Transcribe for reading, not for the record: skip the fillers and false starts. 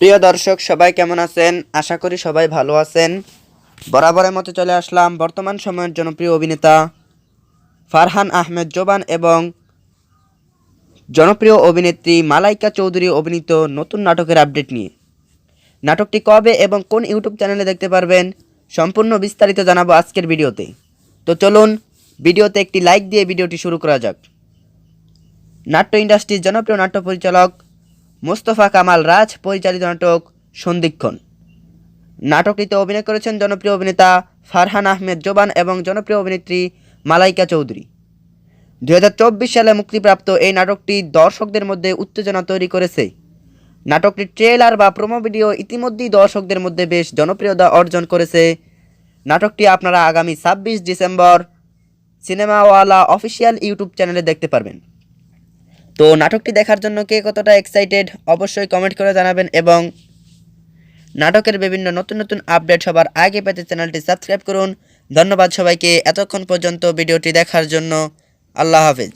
প্রিয় দর্শক সবাই কেমন আছেন? আশা করি সবাই ভালো আছেন। বরাবরের মতো চলে আসলাম বর্তমান সময়ের জনপ্রিয় অভিনেতা ফারহান আহমেদ জোবান এবং জনপ্রিয় অভিনেত্রী মালাইকা চৌধুরী অভিনীত নতুন নাটকের আপডেট নিয়ে। নাটকটি কবে এবং কোন ইউটিউব চ্যানেলে দেখতে পারবেন সম্পূর্ণ বিস্তারিত জানাবো আজকের ভিডিওতে। তো চলুন ভিডিওতে একটি লাইক দিয়ে ভিডিওটি শুরু করা যাক। নাট্য ইন্ডাস্ট্রির জনপ্রিয় নাট্য পরিচালক মোস্তফা কামাল রাজ পরিচালিত নাটক সন্ধিক্ষণ। নাটকটিতে অভিনয় করেছেন জনপ্রিয় অভিনেতা ফারহান আহমেদ জোবান এবং জনপ্রিয় অভিনেত্রী মালাইকা চৌধুরী। 2024 সালে মুক্তিপ্রাপ্ত এই নাটকটি দর্শকদের মধ্যে উত্তেজনা তৈরি করেছে। নাটকটির ট্রেলার বা প্রোমো ভিডিও ইতিমধ্যেই দর্শকদের মধ্যে বেশ জনপ্রিয়তা অর্জন করেছে। নাটকটি আপনারা আগামী 26 ডিসেম্বর সিনেমাওয়ালা অফিসিয়াল ইউটিউব চ্যানেলে দেখতে পারবেন। তো নাটকটি দেখার জন্য কে কতটা এক্সাইটেড অবশ্যই কমেন্ট করে জানাবেন এবং নাটকের বিভিন্ন নতুন নতুন আপডেট সবার আগে পেতে চ্যানেলটি সাবস্ক্রাইব করুন। ধন্যবাদ সবাইকে এতক্ষণ পর্যন্ত ভিডিওটি দেখার জন্য। আল্লাহ হাফেজ।